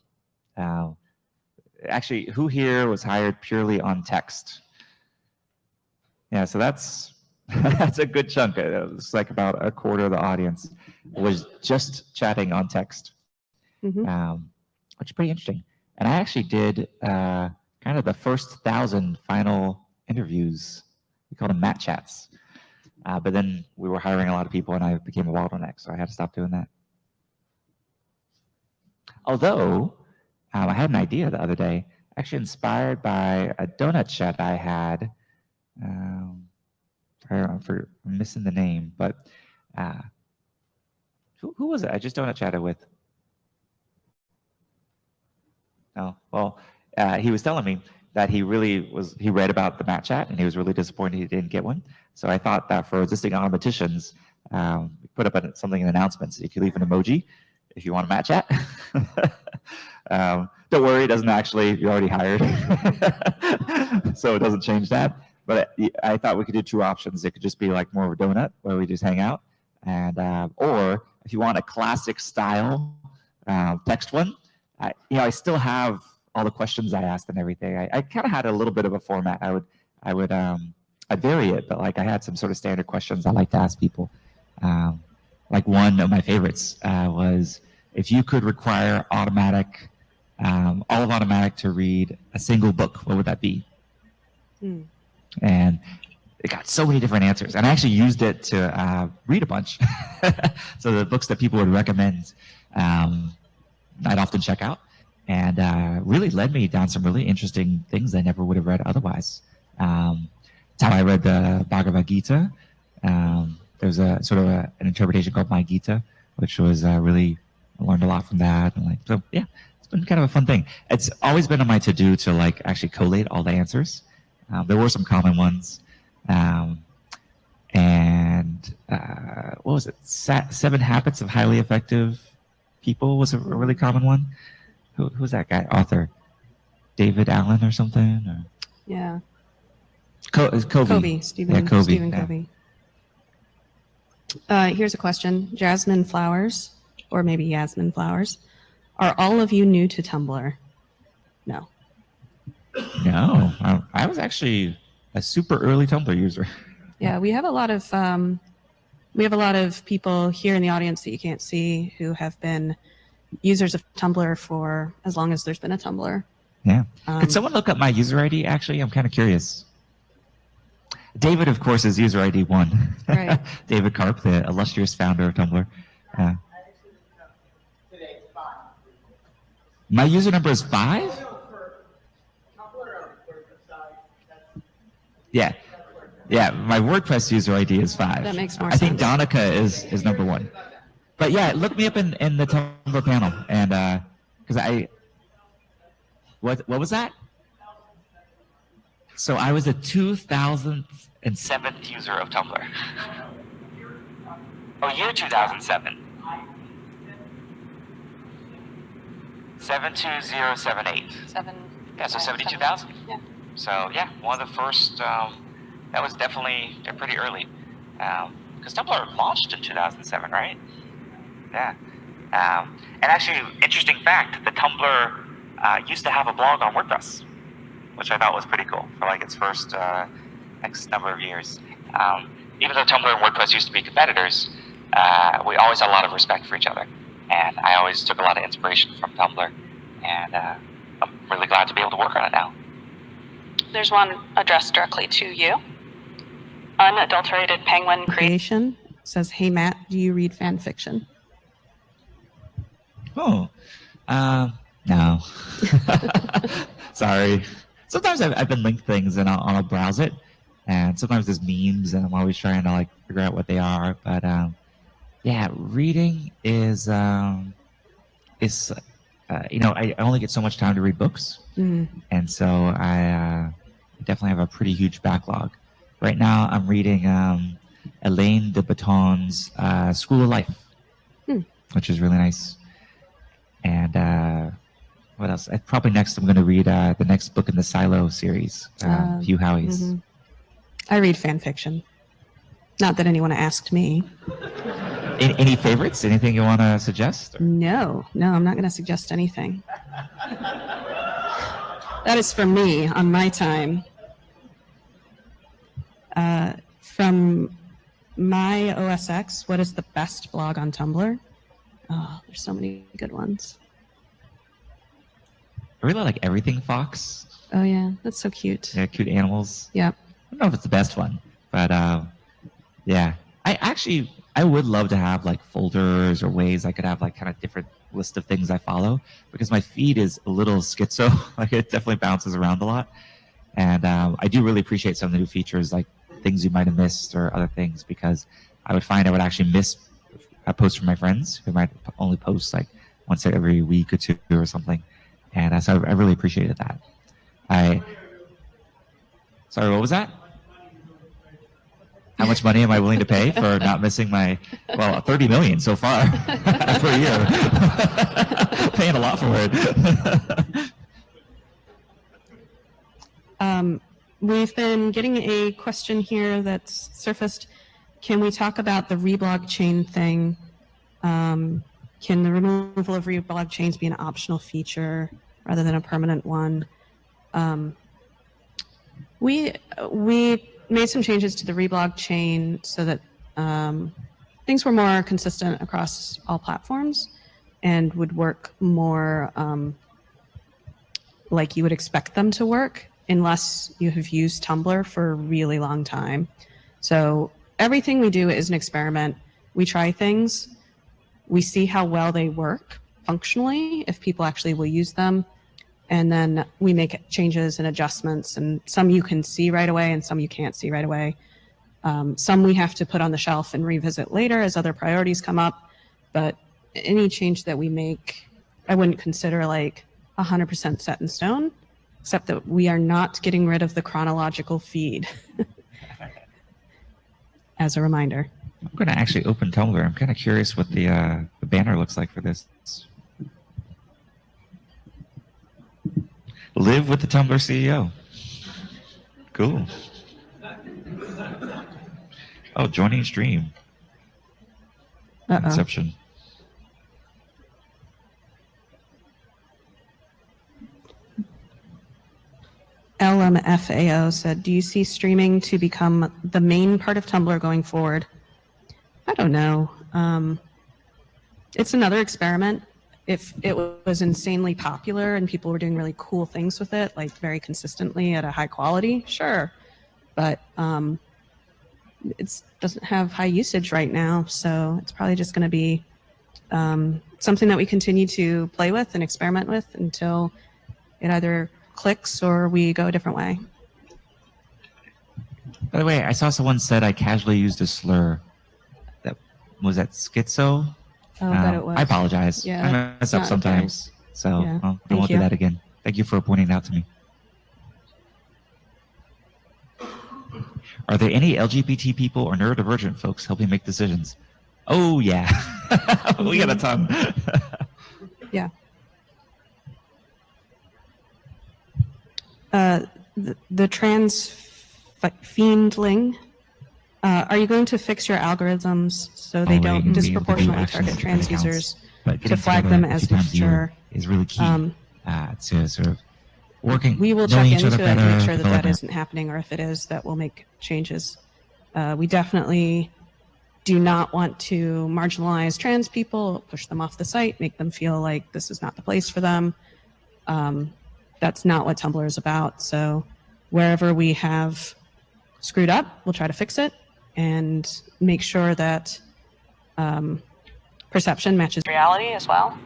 Speaker 1: Actually, who here was hired purely on text? Yeah, so that's a good chunk. It's like about a quarter of the audience. was just chatting on text, which is pretty interesting. And I actually did kind of the first 1,000 final interviews. We called them Mat Chats. But then we were hiring a lot of people, and I became a bottleneck, so I had to stop doing that. Although, I had an idea the other day, actually inspired by a donut chat I had. I'm missing the name, but who was it? I just donut chatted with. Oh, well, he was telling me that he read about the Mat Chat and he was really disappointed he didn't get one. So I thought that for existing automaticians, put up something in announcements. You could leave an emoji if you want a Mat Chat. Don't worry, it doesn't actually, you're already hired. So it doesn't change that. But I thought we could do two options. It could just be like more of a donut where we just hang out. And or if you want a classic style text one, I still have all the questions I asked and everything. I kind of had a little bit of a format. I'd vary it, but like I had some sort of standard questions I like to ask people. Like one of my favorites was, if you could require all of Automatic to read a single book, what would that be? And it got so many different answers. And I actually used it to read a bunch. So the books that people would recommend, I'd often check out, and really led me down some really interesting things I never would have read otherwise. That's how I read the Bhagavad Gita. There's a sort of an interpretation called My Gita, which was really, I learned a lot from that. And so yeah, it's been kind of a fun thing. It's always been on my to-do to like actually collate all the answers. There were some common ones. And what was it? 7 Habits of Highly Effective People was a really common one. Who's that guy? Author David Allen or something? Or?
Speaker 2: Yeah.
Speaker 1: Covey.
Speaker 2: Stephen Covey. Here's a question. Jasmine Flowers, or maybe Yasmin Flowers. Are all of you new to Tumblr? No.
Speaker 1: No. I was actually a super early Tumblr user.
Speaker 2: Yeah, we have a lot of people here in the audience that you can't see who have been users of Tumblr for as long as there's been a Tumblr.
Speaker 1: Yeah. Could someone look up my user ID? Actually, I'm kind of curious. David, of course, is user ID 1.
Speaker 2: Right.
Speaker 1: David Karp, the illustrious founder of Tumblr. My user number is 5? Yeah. Yeah, my WordPress user ID is 5.
Speaker 2: That makes more
Speaker 1: sense. I think
Speaker 2: sense.
Speaker 1: Donica is number 1. But yeah, look me up in the Tumblr panel. And because what was that? So I was the 2007th user of Tumblr. Oh, year 2007. 72078. Yeah, so 72,000.
Speaker 2: Yeah.
Speaker 1: So yeah, one of the first. That was definitely pretty early, because Tumblr launched in 2007, right? Yeah. And actually, interesting fact: the Tumblr used to have a blog on WordPress, which I thought was pretty cool for like its first X number of years. Even though Tumblr and WordPress used to be competitors, we always had a lot of respect for each other, and I always took a lot of inspiration from Tumblr, and I'm really glad to be able to work on it now.
Speaker 2: There's one addressed directly to you. Unadulterated Penguin Creation says, "Hey Matt, do you read fan fiction?"
Speaker 1: Oh, no. Sorry. Sometimes I've been linked things and I'll browse it, and sometimes there's memes and I'm always trying to like figure out what they are. But yeah, reading is I only get so much time to read books, and so I definitely have a pretty huge backlog. Right now, I'm reading Elaine de Botton's School of Life, which is really nice. And what else? Probably next, I'm going to read the next book in the Silo series, Hugh Howey's.
Speaker 2: I read fan fiction. Not that anyone asked me.
Speaker 1: Any favorites? Anything you want to suggest? Or?
Speaker 2: No, I'm not going to suggest anything. That is for me on my time. From my OSX, what is the best blog on Tumblr? Oh, there's so many good ones.
Speaker 1: I really like Everything Fox.
Speaker 2: Oh yeah, that's so cute.
Speaker 1: Yeah, cute animals.
Speaker 2: Yep.
Speaker 1: I don't know if it's the best one, but yeah. I would love to have like folders or ways I could have like kind of different list of things I follow, because my feed is a little schizo. Like it definitely bounces around a lot. And I do really appreciate some of the new features, like things you might have missed or other things, because I would find I would actually miss a post from my friends who might only post like once every week or two or something. And so I really appreciated that. Sorry, what was that? How much money am I willing to pay for not missing my, 30 million so far per year. Paying a lot for it.
Speaker 2: We've been getting a question here that's surfaced. Can we talk about the reblog chain thing? Can the removal of reblog chains be an optional feature rather than a permanent one? We made some changes to the reblog chain so that things were more consistent across all platforms and would work more like you would expect them to work, unless you have used Tumblr for a really long time. So everything we do is an experiment. We try things, we see how well they work functionally, if people actually will use them, and then we make changes and adjustments, and some you can see right away and some you can't see right away. Some we have to put on the shelf and revisit later as other priorities come up, but any change that we make, I wouldn't consider like 100% set in stone, except that we are not getting rid of the chronological feed. As a reminder.
Speaker 1: I'm going to actually open Tumblr. I'm kind of curious what the banner looks like for this. Live with the Tumblr CEO. Cool. Oh, joining stream. Inception.
Speaker 2: LMFAO said, do you see streaming to become the main part of Tumblr going forward? I don't know. It's another experiment. If it was insanely popular and people were doing really cool things with it, like very consistently at a high quality, sure. But it doesn't have high usage right now, so it's probably just going to be something that we continue to play with and experiment with until it either clicks or we go a different way.
Speaker 1: By the way, I saw someone said I casually used a slur. Was that schizo?
Speaker 2: Oh, that it was.
Speaker 1: I apologize.
Speaker 2: Yeah,
Speaker 1: I mess up sometimes.
Speaker 2: Okay.
Speaker 1: So
Speaker 2: Yeah.
Speaker 1: I won't do that again. Thank you for pointing it out to me. Are there any LGBT people or neurodivergent folks helping make decisions? Oh, yeah. We got a ton.
Speaker 2: Yeah. The trans fiendling. Are you going to fix your algorithms so they don't disproportionately target trans users to flag them as mature?
Speaker 1: Is really key to sort of working.
Speaker 2: We will check into it and make sure that that isn't happening, or if it is, that we'll make changes. We definitely do not want to marginalize trans people, push them off the site, make them feel like this is not the place for them. That's not what Tumblr is about. So wherever we have screwed up, we'll try to fix it and make sure that perception matches reality as well.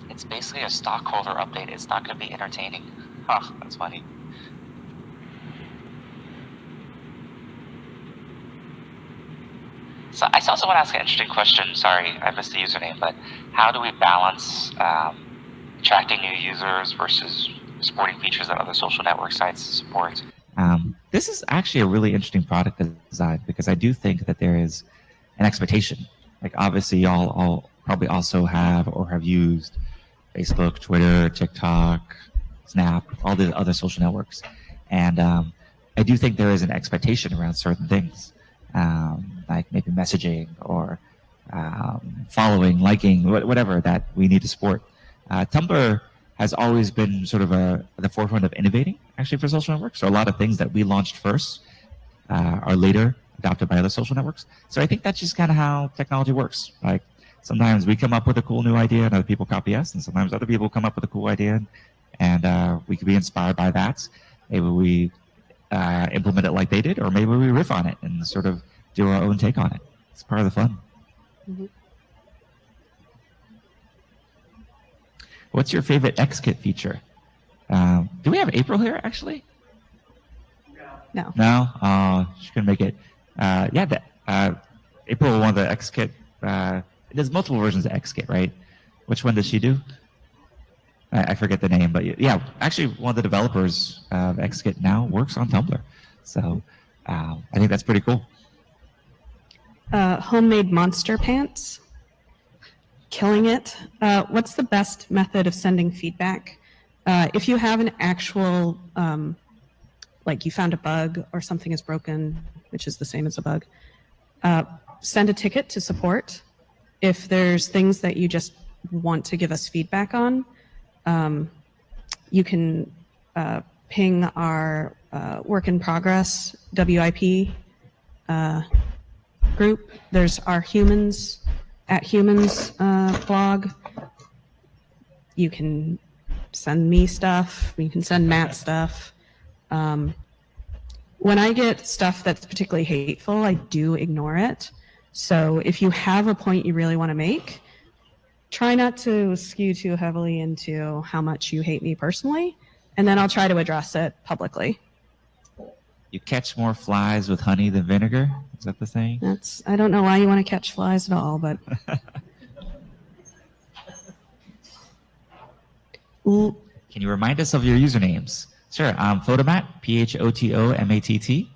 Speaker 1: It's basically a stockholder update. It's not going to be entertaining. Huh, that's funny. So I saw someone ask an interesting question. Sorry, I missed the username, but how do we balance attracting new users versus supporting features that other social network sites support? This is actually a really interesting product design, because I do think that there is an expectation. Like obviously y'all all probably also have or have used Facebook, Twitter, TikTok, Snap, all the other social networks. And I do think there is an expectation around certain things. Like maybe messaging or following, liking, whatever that we need to support. Tumblr has always been sort of at the forefront of innovating, actually, for social networks. So a lot of things that we launched first are later adopted by other social networks. So I think that's just kind of how technology works. Like sometimes we come up with a cool new idea and other people copy us, and sometimes other people come up with a cool idea and we could be inspired by that. Maybe we implement it like they did, or maybe we riff on it and sort of do our own take on it. It's part of the fun.
Speaker 2: Mm-hmm.
Speaker 1: What's your favorite XKit feature? Do we have April here, actually?
Speaker 2: No.
Speaker 1: No? She couldn't make it. April, one of the XKit, there's multiple versions of XKit, right? Which one does she do? I forget the name, but yeah, actually one of the developers of XKit now works on Tumblr. So I think that's pretty cool.
Speaker 2: Homemade monster pants. Killing it. What's the best method of sending feedback? If you have an actual, like you found a bug or something is broken, which is the same as a bug, send a ticket to support. If there's things that you just want to give us feedback on, you can ping our work in progress WIP group. There's our humans blog. You can send me stuff. You can send Matt stuff. When I get stuff that's particularly hateful, I do ignore it. So if you have a point you really want to make, try not to skew too heavily into how much you hate me personally, and then I'll try to address it publicly.
Speaker 1: You catch more flies with honey than vinegar? Is that the saying?
Speaker 2: I don't know why you want to catch flies at all, but
Speaker 1: Can you remind us of your usernames? Sure. I'm Photomat, PHOTOMATT.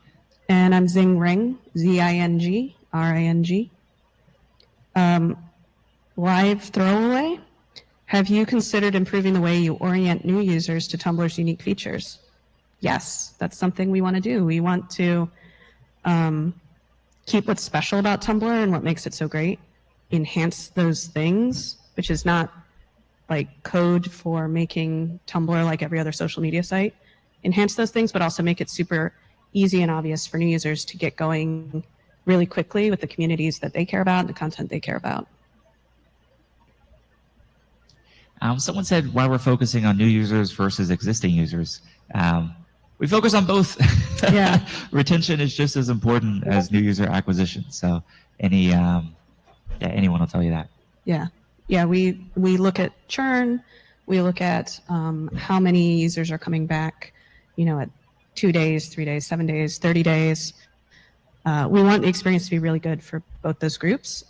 Speaker 2: And I'm Zingring, ZINGRANG. Live throwaway. Have you considered improving the way you orient new users to Tumblr's unique features? Yes, that's something we want to do. We want to keep what's special about Tumblr and what makes it so great, enhance those things, which is not like code for making Tumblr like every other social media site. Enhance those things, but also make it super easy and obvious for new users to get going really quickly with the communities that they care about and the content they care about.
Speaker 1: Someone said why we're focusing on new users versus existing users. We focus on both.
Speaker 2: Yeah.
Speaker 1: Retention is just as important as new user acquisition. So anyone will tell you that.
Speaker 2: Yeah, we look at churn, we look at how many users are coming back, at 2 days, 3 days, 7 days, 30 days. We want the experience to be really good for both those groups,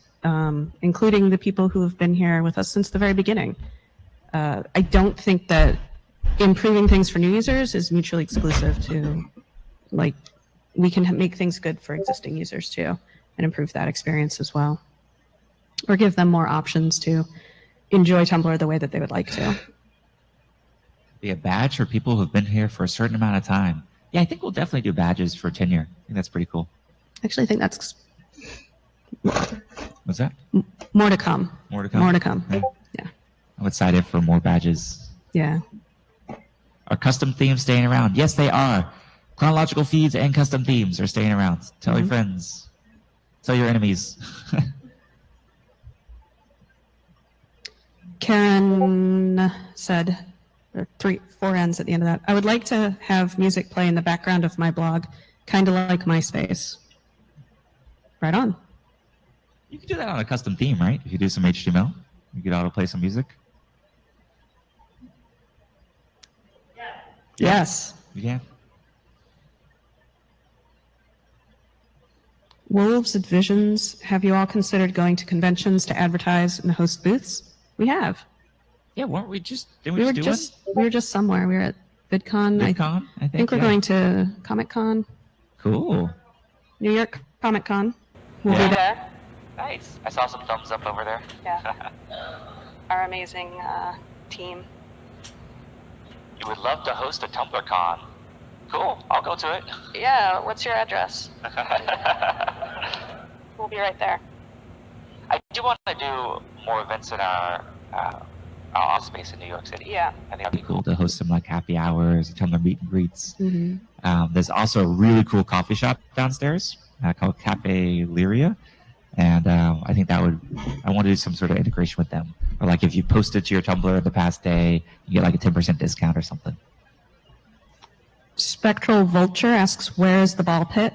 Speaker 2: including the people who have been here with us since the very beginning. I don't think that improving things for new users is mutually exclusive to, we can make things good for existing users too and improve that experience as well. Or give them more options to enjoy Tumblr the way that they would like to.
Speaker 1: Be a badge for people who've been here for a certain amount of time. Yeah, I think we'll definitely do badges for tenure. I think that's pretty cool.
Speaker 2: Actually, I think that's
Speaker 1: What's that?
Speaker 2: more to come.
Speaker 1: More to come?
Speaker 2: More to come.
Speaker 1: Okay.
Speaker 2: Yeah.
Speaker 1: I'm excited for more badges.
Speaker 2: Yeah.
Speaker 1: Are custom themes staying around? Yes, they are. Chronological feeds and custom themes are staying around. Tell your friends. Tell your enemies.
Speaker 2: Karen said, 4 N's at the end of that. I would like to have music play in the background of my blog, kind of like MySpace. Right on.
Speaker 1: You can do that on a custom theme, right? If you do some HTML, you could autoplay some music.
Speaker 2: Yes.
Speaker 1: Yeah.
Speaker 2: Wolves and Visions, have you all considered going to conventions to advertise and host booths? We have.
Speaker 1: Yeah, weren't we just,
Speaker 2: We were just somewhere. We were at VidCon.
Speaker 1: VidCon,
Speaker 2: I think we're going to Comic Con.
Speaker 1: Cool.
Speaker 2: New York Comic Con. We'll be there.
Speaker 1: Nice. I saw some thumbs up over there.
Speaker 2: Yeah. Our amazing team.
Speaker 1: You would love to host a Tumblr Con. Cool. I'll go to it.
Speaker 2: Yeah. What's your address? We'll be right there.
Speaker 1: I do want to do more events in our office space in New York City.
Speaker 2: Yeah.
Speaker 1: I think that'd be cool to host some like happy hours, Tumblr meet and greets.
Speaker 2: Mm-hmm.
Speaker 1: There's also a really cool coffee shop downstairs called Cafe Lyria. And I think I want to do some sort of integration with them. Or like if you posted to your Tumblr in the past day, you get like a 10% discount or something.
Speaker 2: Spectral Vulture asks, where is the ball pit?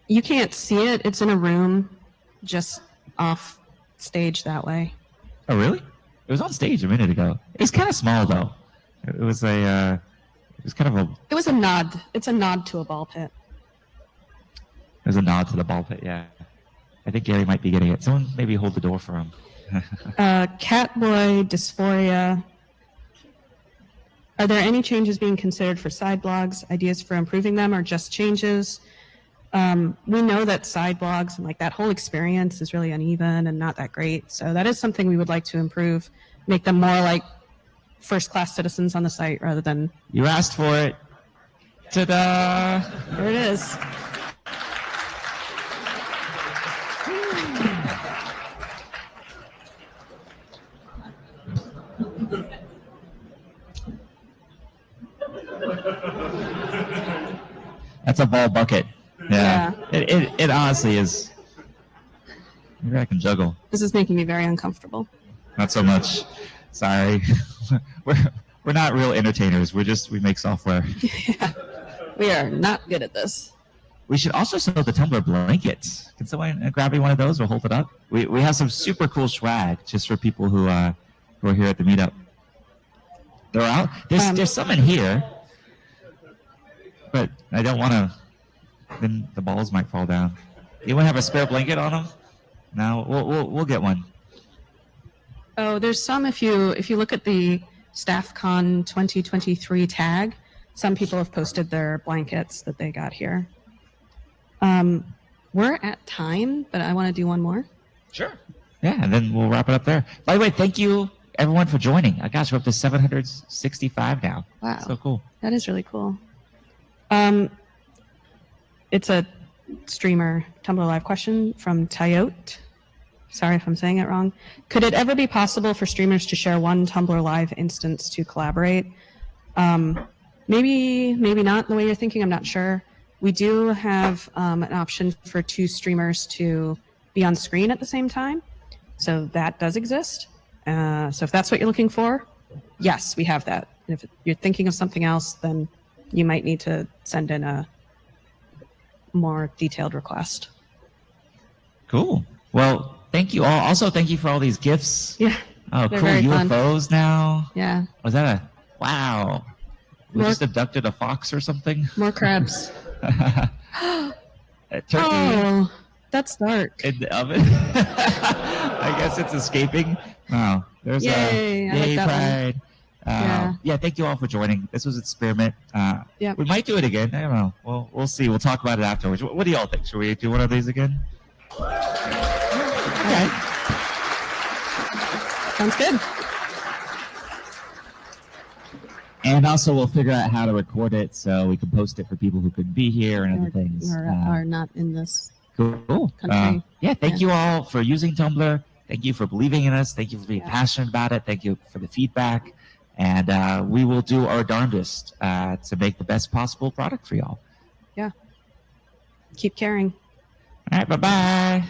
Speaker 2: You can't see it. It's in a room just off stage that way.
Speaker 1: Oh, really? It was on stage a minute ago. It was kind of small, though. It was a... it was kind of a...
Speaker 2: It was a nod. It's a nod to a ball pit.
Speaker 1: It was a nod to the ball pit, yeah. I think Gary might be getting it. Someone maybe hold the door for him.
Speaker 2: Catboy Dysphoria. Are there any changes being considered for side blogs, ideas for improving them, or just changes? We know that side blogs and like that whole experience is really uneven and not that great. So that is something we would like to improve, make them more like first-class citizens on the site rather than...
Speaker 1: You asked for it. Ta-da!
Speaker 2: There it is.
Speaker 1: That's a ball bucket. Yeah. It honestly is. Maybe I can juggle.
Speaker 2: This is making me very uncomfortable.
Speaker 1: Not so much. Sorry. we're not real entertainers. We make software.
Speaker 2: Yeah. We are not good at this.
Speaker 1: We should also sell the Tumblr blankets. Can someone grab me one of those or hold it up? We have some super cool swag just for people who are here at the meetup. They're out. There's some in here, but I don't want to. Then the balls might fall down. You want to have a spare blanket on them? No, we'll get one.
Speaker 2: Oh, there's some if you look at the StaffCon 2023 tag, some people have posted their blankets that they got here. We're at time, but I want to do one more.
Speaker 1: Sure. Yeah, and then we'll wrap it up there. By the way, thank you everyone for joining. Gosh, we're up to 765 now.
Speaker 2: Wow.
Speaker 1: So cool.
Speaker 2: That is really cool. It's a streamer Tumblr Live question from Tyote. Sorry if I'm saying it wrong. Could it ever be possible for streamers to share one Tumblr Live instance to collaborate? Maybe not the way you're thinking. I'm not sure. We do have an option for two streamers to be on screen at the same time. So that does exist. So if that's what you're looking for, yes, we have that. And if you're thinking of something else, then you might need to send in a more detailed request.
Speaker 1: Cool. Well, thank you all. Also, thank you for all these gifts.
Speaker 2: Yeah.
Speaker 1: Oh,
Speaker 2: they're
Speaker 1: cool.
Speaker 2: very fun.
Speaker 1: UFOs now.
Speaker 2: Yeah.
Speaker 1: Was that a... Wow. We
Speaker 2: More-
Speaker 1: just abducted a fox or something?
Speaker 2: More crabs.
Speaker 1: A turkey
Speaker 2: Oh, that's dark.
Speaker 1: in the oven. I guess it's escaping. Oh, there's
Speaker 2: Yay, I like
Speaker 1: yay
Speaker 2: that one.
Speaker 1: pride. Yeah, thank you all for joining. This was an experiment.
Speaker 2: Yeah.
Speaker 1: We might do it again. I don't know. We'll see. We'll talk about it afterwards. What do y'all think? Should we do one of these again? Okay.
Speaker 2: Sounds good.
Speaker 1: And also, we'll figure out how to record it so we can post it for people who couldn't be here and other things.
Speaker 2: Are not in this
Speaker 1: Cool.
Speaker 2: country.
Speaker 1: Thank you all for using Tumblr. Thank you for believing in us. Thank you for being passionate about it. Thank you for the feedback. And we will do our darndest to make the best possible product for y'all.
Speaker 2: Yeah. Keep caring.
Speaker 1: All right, bye-bye.